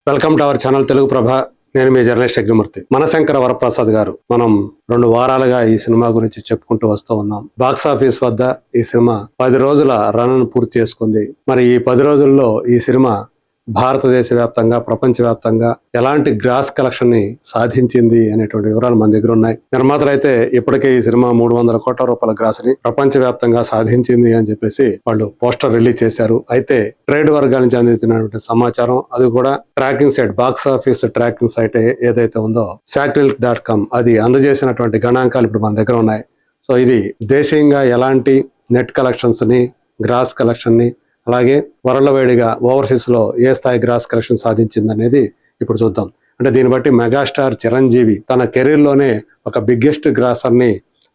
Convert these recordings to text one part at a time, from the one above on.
Welcome to our channel Telugu Prabha. నేను మీ journalist Yajnamurthy. మనశంకర వరప్రసాద్ గారు మనం 2 వారాలుగా ఈ సినిమా గురించి చెప్పుకుంటూ వస్తూ ఉన్నాం. బాక్స్ ఆఫీస్ వద్ద ఈ సినిమా 10 రోజుల రన్ పూర్తి చేసుకుంది. మరి ఈ 10 రోజుల్లో ఈ సినిమా భారతదేశ వ్యాప్తంగా, ప్రపంచ వ్యాప్తంగా ఎలాంటి గ్రాస్ కలెక్షన్ ని సాధించింది అనేటువంటి వివరాలు మన దగ్గర ఉన్నాయి. నిర్మాతలు అయితే ఇప్పటికే ఈ సినిమా 300 కోట్ల రూపాయల గ్రాస్ ని ప్రపంచ వ్యాప్తంగా సాధించింది అని చెప్పేసి వాళ్ళు పోస్టర్ రిలీజ్ చేశారు. అయితే ట్రేడ్ వర్గాల నుంచి అందించినటువంటి సమాచారం, అది కూడా tracking site, box office tracking site ఏదైతే ఉందో sackville.com, అది అందజేసినటువంటి గణాంకాలు ఇప్పుడు మన దగ్గర ఉన్నాయి. సో ఇది దేశీయంగా ఎలాంటి నెట్ కలెక్షన్స్ ని, గ్రాస్ కలెక్షన్ ని, అలాగే వరల్డ్ ఓవర్సీస్ లో ఏ స్థాయి గ్రాస్ కలెక్షన్ సాధించింది అనేది ఇప్పుడు చూద్దాం. అంటే దీన్ని బట్టి మెగాస్టార్ చిరంజీవి తన కెరీర్ లోనే ఒక బిగ్గెస్ట్ గ్రాసర్ ని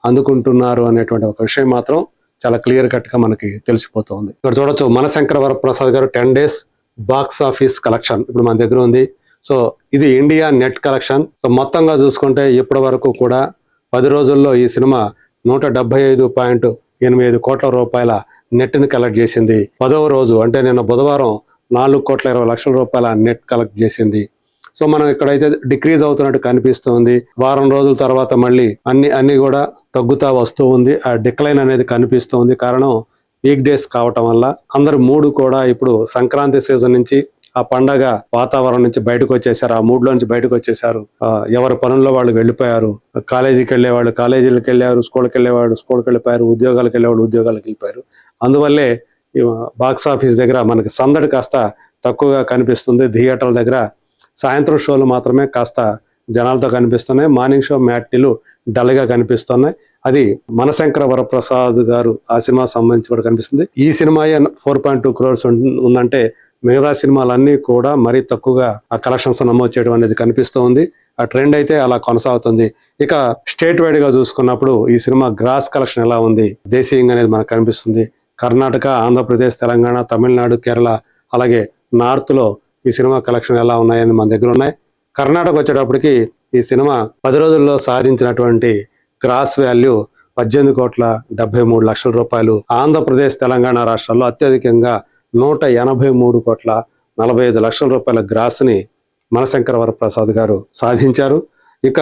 అందుకుంటున్నారు అనేటువంటి ఒక విషయం మాత్రం చాలా క్లియర్ కట్ గా మనకి తెలిసిపోతుంది. ఇక్కడ చూడొచ్చు, మనశంకర వరప్రసాద్ గారు 10 days బాక్స్ ఆఫీస్ కలెక్షన్ ఇప్పుడు మన దగ్గర ఉంది. సో ఇది ఇండియా నెట్ కలెక్షన్. సో మొత్తంగా చూసుకుంటే ఇప్పటి వరకు కూడా 10 రోజుల్లో ఈ సినిమా 175.85 కోట్ల రూపాయల నెట్ ని కలెక్ట్ చేసింది. 10వ రోజు అంటే నిన్న బుధవారం 4,20,00,000 రూపాయల నెట్ కలెక్ట్ చేసింది. సో మనం ఇక్కడైతే డిక్రీజ్ అవుతున్నట్టు కనిపిస్తుంది. వారం రోజుల తర్వాత మళ్ళీ అన్ని కూడా తగ్గుతా వస్తూ ఉంది. ఆ డిక్లైన్ అనేది కనిపిస్తుంది. కారణం వీక్ డేస్ కావటం వల్ల అందరు మూడు కూడా ఇప్పుడు సంక్రాంతి సీజన్ నుంచి, ఆ పండగ వాతావరణం నుంచి బయటకు వచ్చేసారు. ఆ మూడ్ లో నుంచి బయటకు వచ్చేసారు. ఎవరి పనుల్లో వాళ్ళు వెళ్ళిపోయారు. కాలేజీకి వెళ్ళేవాళ్ళు కాలేజీలకు వెళ్ళారు, స్కూల్కి వెళ్ళేవాళ్ళు స్కూల్కి వెళ్ళిపోయారు, ఉద్యోగాలకు వెళ్ళేవాళ్ళు ఉద్యోగాలకు వెళ్ళిపోయారు. అందువల్లే బాక్స్ ఆఫీస్ దగ్గర మనకి సందడి కాస్త తక్కువగా కనిపిస్తుంది. థియేటర్ల దగ్గర సాయంత్రం షోలు మాత్రమే కాస్త జనాలతో కనిపిస్తున్నాయి. మార్నింగ్ షో మ్యాట్నీలు డల్ గా కనిపిస్తున్నాయి. అది మనశంకర వరప్రసాద్ గారు ఆ సినిమా సంబంధించి కూడా కనిపిస్తుంది. ఈ సినిమా 4.2 crores ఉందంటే మిగతా సినిమాలన్నీ కూడా మరీ తక్కువగా ఆ కలెక్షన్స్ నమోదు చేయడం అనేది కనిపిస్తూ ఉంది. ఆ ట్రెండ్ అయితే అలా కొనసాగుతుంది. ఇక స్టేట్ వైడ్ గా చూసుకున్నప్పుడు ఈ సినిమా గ్రాస్ కలెక్షన్ ఎలా ఉంది దేశీయంగా అనేది మనకు కనిపిస్తుంది. కర్ణాటక, ఆంధ్రప్రదేశ్, తెలంగాణ, తమిళనాడు, కేరళ, అలాగే నార్త్ లో ఈ సినిమా కలెక్షన్ ఎలా ఉన్నాయని మన దగ్గర ఉన్నాయి. కర్ణాటక వచ్చేటప్పటికి ఈ సినిమా 10 రోజుల్లో సాధించినటువంటి గ్రాస్ వాల్యూ 18,73,00,000 రూపాయలు. ఆంధ్రప్రదేశ్, తెలంగాణ రాష్ట్రాల్లో అత్యధికంగా 183,45,00,000 రూపాయల గ్రాస్ ని మనశంకర వరప్రసాద్ గారు సాధించారు. ఇక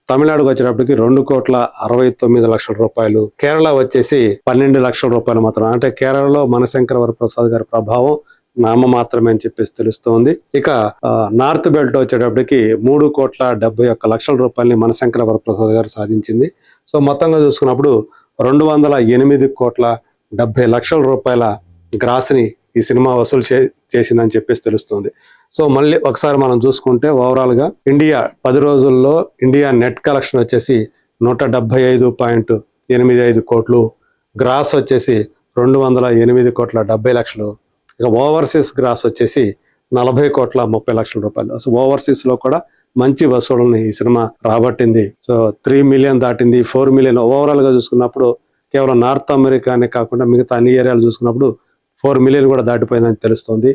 తమిళనాడుకు వచ్చేటప్పటికి 2,69,00,000 రూపాయలు. కేరళ వచ్చేసి 12 లక్షల రూపాయలు మాత్రం. అంటే కేరళలో మనశంకర వరప్రసాద్ గారి ప్రభావం నామ మాత్రమే అని చెప్పేసి తెలుస్తోంది. ఇక నార్త్ బెల్ట్ వచ్చేటప్పటికి 3,71,00,000 రూపాయలని మనశంకర వరప్రసాద్ గారు సాధించింది. సో మొత్తంగా చూసుకున్నప్పుడు 202,70,00,000 రూపాయల గ్రాస్ ని ఈ సినిమా వసూలు చేసిందని చెప్పేసి తెలుస్తుంది. సో మళ్ళీ ఒకసారి మనం చూసుకుంటే ఓవరాల్ గా ఇండియా 10 రోజుల్లో ఇండియా నెట్ కలెక్షన్ వచ్చేసి 175.85 కోట్లు, గ్రాస్ వచ్చేసి 208,70,00,000. ఇక ఓవర్సీస్ గ్రాస్ వచ్చేసి 40,30,00,000 రూపాయలు. సో ఓవర్సీస్ లో కూడా మంచి వసూళ్ళని ఈ సినిమా రాబట్టింది. సో 3 మిలియన్ దాటింది, 4 మిలియన్. ఓవరాల్ గా చూసుకున్నప్పుడు కేవలం నార్త్ అమెరికానే కాకుండా మిగతా అన్ని ఏరియాలు చూసుకున్నప్పుడు 4 మిలియన్ కూడా దాటిపోయిందని తెలుస్తుంది.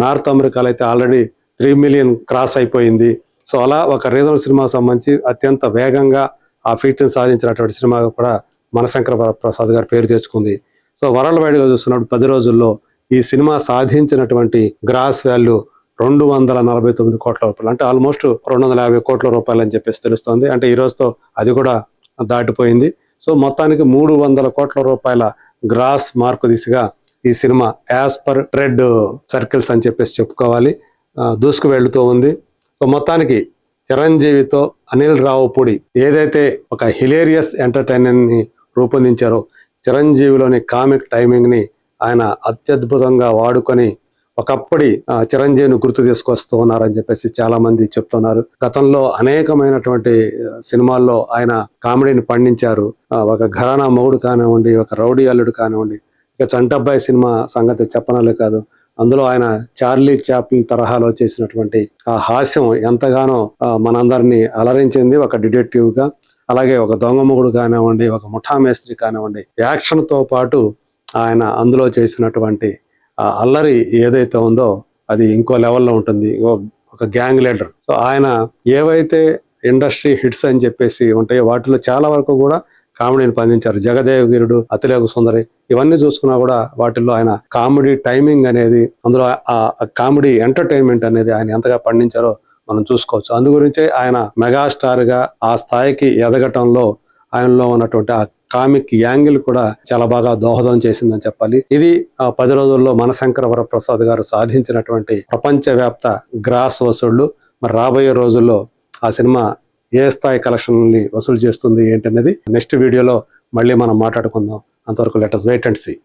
నార్త్ అమెరికాలో అయితే ఆల్రెడీ 3 మిలియన్ క్రాస్ అయిపోయింది. సో అలా ఒక రీజనల్ సినిమాకు సంబంధించి అత్యంత వేగంగా ఆ ఫీట్ ని సాధించినటువంటి సినిమా కూడా మనశంకర ప్రసాద్ గారు పేరు తెచ్చుకుంది. సో వరల్డ్ వైడ్ గా చూస్తున్నప్పుడు 10 రోజుల్లో ఈ సినిమా సాధించినటువంటి గ్రాస్ వాల్యూ 249 కోట్ల రూపాయలు. అంటే ఆల్మోస్ట్ 250 కోట్ల రూపాయలు అని చెప్పేసి తెలుస్తుంది. అంటే ఈ రోజుతో అది కూడా దాటిపోయింది. సో మొత్తానికి 300 కోట్ల రూపాయల గ్రాస్ మార్కు దిశగా ఈ cinema as per thread circles అని చెప్పేసి చెప్పుకోవాలి దూసుకు వెళ్తూ ఉంది. సో మొత్తానికి చిరంజీవితో అనిల్ రావుపూడి ఏదైతే ఒక హిలేరియస్ ఎంటర్టైన్మెంట్ ని రూపొందించారో, చిరంజీవిలోని కామిక్ టైమింగ్ ని ఆయన అత్యద్భుతంగా వాడుకొని ఒకప్పటి చిరంజీవిని గుర్తు తీసుకొస్తూ ఉన్నారని చెప్పేసి చాలా మంది చెప్తున్నారు. గతంలో అనేకమైనటువంటి సినిమాల్లో ఆయన కామెడీని పండించారు. ఒక ఘరానా మొగుడు కానివ్వండి, ఒక రౌడీ అల్లుడు కానివ్వండి, ఇక చంటబ్బాయి సినిమా సంగతి చెప్పనలే కాదు. అందులో ఆయన చార్లీ చాప్లిన్ తరహాలో చేసినటువంటి ఆ హాస్యం ఎంతగానో మనందరినీ అలరించింది. ఒక డిటెక్టివ్ గా, అలాగే ఒక దొంగ మొగుడు కానివ్వండి, ఒక ముఠా మేస్త్రి కానివ్వండి, యాక్షన్ తో పాటు ఆయన అందులో చేసినటువంటి అల్లరి ఏదైతే ఉందో అది ఇంకో లెవెల్లో ఉంటుంది. ఒక గ్యాంగ్ లీడర్. సో ఆయన ఏవైతే ఇండస్ట్రీ హిట్స్ అని చెప్పేసి ఉంటాయో వాటిలో చాలా వరకు కూడా కామెడీని పండించారు. జగదేవగిరుడు, అతిలోక సుందరి ఇవన్నీ చూసుకున్నా కూడా వాటిల్లో ఆయన కామెడీ టైమింగ్ అనేది, అందులో ఆ కామెడీ ఎంటర్టైన్మెంట్ అనేది ఆయన ఎంతగా పండించారో మనం చూసుకోవచ్చు. అందు గురించే ఆయన మెగాస్టార్ గా ఆ స్థాయికి ఎదగటంలో ఆయనలో ఉన్నటువంటి ఆ కామిక్ యాంగిల్ కూడా చాలా బాగా దోహదం చేసిందని చెప్పాలి. ఇది 10 రోజుల్లో మనశంకర వరప్రసాద్ గారు సాధించినటువంటి ప్రపంచవ్యాప్త గ్రాస్ వసూళ్లు. మరి రాబోయే రోజుల్లో ఆ సినిమా ఏ స్థాయి కలెక్షన్ని వసూలు చేస్తుంది ఏంటనేది నెక్స్ట్ వీడియోలో మళ్ళీ మనం మాట్లాడుకుందాం. అంతవరకు let us wait and see.